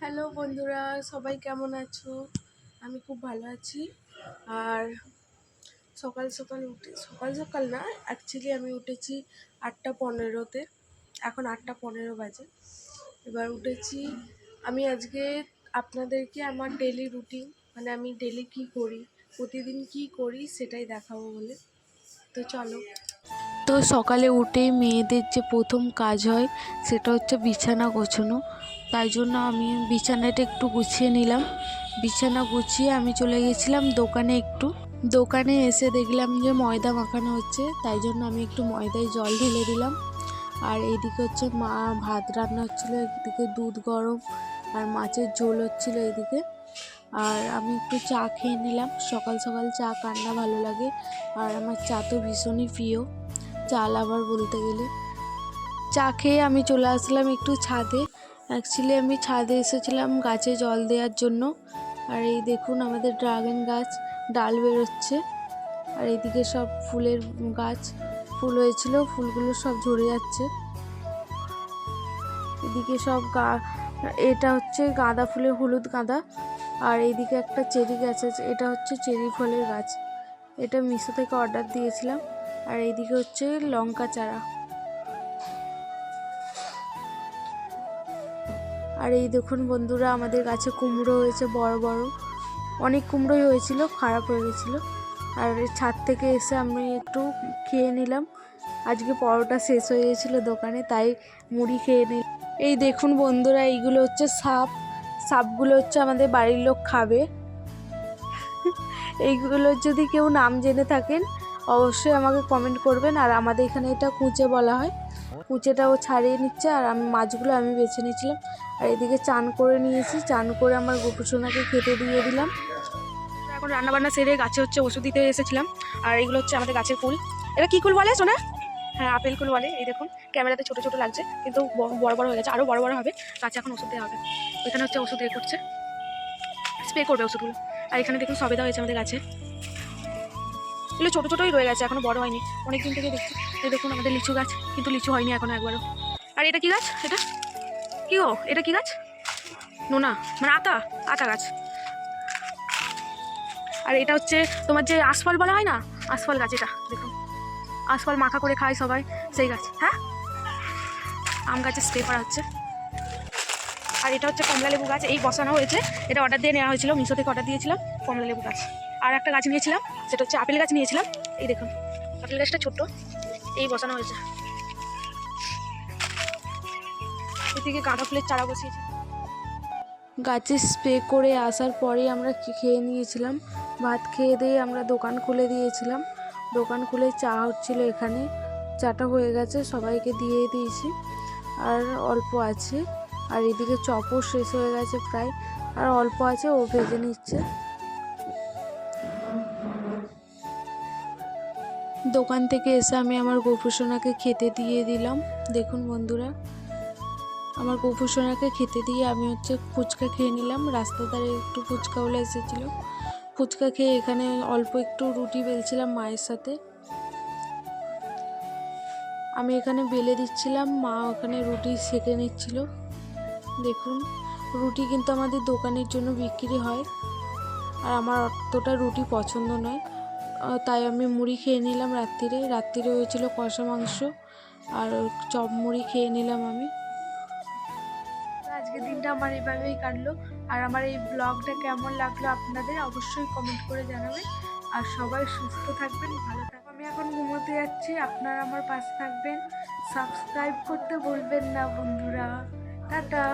Hello বন্ধুরা, সবাই কেমন আছো? আমি খুব ভালো আছি। আর সকাল সকাল সকাল সকাল না, অ্যাকচুয়ালি আমি উঠেছি 8:15-তে। এখন 8:15 বাজে। এবার উঠেছি। আমি আজকে আপনাদেরকে আমার ডেলি রুটিন, মানে আমি ডেলি কী করি, প্রতিদিন কী করি সেটাই দেখাবো বলে। তো চলো। তো সকালে উঠেই মেয়েদের যে প্রথম কাজ হয় সেটা হচ্ছে বিছানা গোছানো। তাই জন্য আমি বিছানাটা একটু গুছিয়ে নিলাম। বিছানা গুছিয়ে আমি চলে গেছিলাম দোকানে এসে দেখলাম যে ময়দা মাখানো হচ্ছে, তাই জন্য আমি একটু ময়দায় জল ঢেলে দিলাম। আর এইদিকে হচ্ছে মা ভাত রান্না হচ্ছিলো, একদিকে দুধ গরম আর মাছের ঝোল হচ্ছিলো এইদিকে। আর আমি একটু চা খেয়ে নিলাম। সকাল সকাল চা কার না ভালো লাগে, আর আমার চা তো ভীষণই প্রিয়, চা লাভার বলতে গেলে। চা খেয়ে আমি চলে আসলাম একটু ছাদে। অ্যাকচুয়ালি আমি ছাদে এসেছিলাম গাছে জল দেওয়ার জন্য। আর এই দেখুন আমাদের ড্রাগন গাছ ডাল বেরোচ্ছে। আর এইদিকে সব ফুলের গাছ, ফুল হয়েছিল, ফুলগুলো সব ঝরে যাচ্ছে। এদিকে সব এটা হচ্ছে গাঁদা ফুলের, হলুদ গাঁদা। আর এইদিকে একটা চেরি গাছ আছে, এটা হচ্ছে চেরি ফলের গাছ। এটা মিশো থেকে অর্ডার দিয়েছিলাম। আর এইদিকে হচ্ছে লঙ্কা চারা। আর এই দেখুন বন্ধুরা, আমাদের গাছে কুমড়ো হয়েছে বড় বড়, অনেক কুমড়োই হয়েছিল, খারাপ হয়ে গেছিলো। আর ছাদ থেকে এসে আমি একটু খেয়ে নিলাম। আজকে পরোটা শেষ হয়ে গেছিলো দোকানে, তাই মুড়ি খেয়ে নিলাম। এই দেখুন বন্ধুরা, এইগুলো হচ্ছে সাপগুলো হচ্ছে আমাদের বাড়ির লোক খাবে। এইগুলো যদি কেউ নাম জেনে থাকেন অবশ্যই আমাকে কমেন্ট করবেন। আর আমাদের এখানে এটা কুঁচে বলা হয়। কুঁচেটাও ছাড়িয়ে নিচ্ছে, আর আমি মাছগুলো আমি বেছে নিয়েছিলাম। আর এদিকে চান করে নিয়েছি, চান করে আমার গোপুসোনাকে খেতে দিয়ে দিলাম। এখন রান্নাবান্না সেরে গাছে হচ্ছে ওষুধ দিতে এসেছিলাম। আর এগুলো হচ্ছে আমাদের গাছের ফুল। এটা কি ফুল বলে সোনা? হ্যাঁ, আপেল ফুল বলে। এই দেখুন ক্যামেরাতে ছোট ছোট লাগছে, কিন্তু বড় বড় হয়ে গেছে, আরও বড় বড় হবে। গাছে এখন ওষুধ দেওয়া হবে। এখানে হচ্ছে ওষুধ করছে, স্প্রে করবে ওষুধগুলো। আর এখানে দেখুন সবেদা হয়েছে আমাদের গাছে। এগুলো ছোটো ছোটোই রয়ে গেছে, এখনো বড় হয়নি, অনেকদিন থেকে দেখছি। এই দেখুন আমাদের লিচু গাছ, কিন্তু লিচু হয়নি এখনো একবারও। আর এটা কি গাছ? এটা কি গো? এটা কি গাছ? নোনা, মানে আতা গাছ। আর এটা হচ্ছে তোমার যে আশফল বলা হয় না, আশফল গাছ। এটা দেখুন, আশফল মাখা করে খায় সবাই, সেই গাছ। হ্যাঁ, আম গাছে স্প্রে করা হচ্ছে। আর এটা হচ্ছে কমলা লেবু গাছ, এই বসানো হয়েছে। এটা অর্ডার দিয়ে নেওয়া হয়েছিল, মিশো থেকে অর্ডার দিয়েছিলাম কমলা লেবু গাছ। আর একটা গাছ নিয়েছিলাম, সেটা হচ্ছে আপেল গাছ নিয়েছিলাম। এই দেখুন আপেল গাছটা ছোট্ট, এই বসানো হয়েছে। এদিকে গাঁদা ফুলের চারা বসিয়েছি। গাছে স্প্রে করে আসার পরেই আমরা খেয়ে নিয়েছিলাম। ভাত খেয়ে দিয়ে আমরা দোকান খুলে দিয়েছিলাম। দোকান খুলে চা হচ্ছিল এখানে, চাটা হয়ে গেছে, সবাইকে দিয়ে দিয়েছি। আর অল্প আছে। আর এদিকে চপও শেষ হয়ে গেছে প্রায়, আর অল্প আছে, ও ভেজে নিচ্ছে। দোকান থেকে এসে আমি আমার গোপুসোনাকে খেতে দিয়ে দিলাম। দেখুন বন্ধুরা, আমার গোপুসোনাকে খেতে দিয়ে আমি হচ্ছে ফুচকা খেয়ে নিলাম। রাস্তার ধারে একটু ফুচকাওয়ালা এসেছিলো, ফুচকা খেয়ে এখানে অল্প একটু রুটি বেলছিলাম মায়ের সাথে। আমি এখানে বেলে দিচ্ছিলাম, মা ওখানে রুটি সেঁকে নিচ্ছিল। দেখুন, রুটি কিন্তু আমাদের দোকানের জন্য বিক্রি হয়, আর আমার অতটা রুটি পছন্দ নয়, তাই আমি মুড়ি খেয়ে নিলাম। রাত্রিরে হয়েছিল কষা মাংস, আর চপ মুড়ি খেয়ে নিলাম আমি। আজকের দিনটা আমার এইভাবেই কাটলো। আর আমার এই ব্লগটা কেমন লাগলো আপনাদের অবশ্যই কমেন্ট করে জানাবেন। আর সবাই সুস্থ থাকবেন, ভালো থাকবেন। আমি এখন ঘুমোতে যাচ্ছি, আপনারা আমার পাশে থাকবেন, সাবস্ক্রাইব করতে ভুলবেন না বন্ধুরা। টাটা।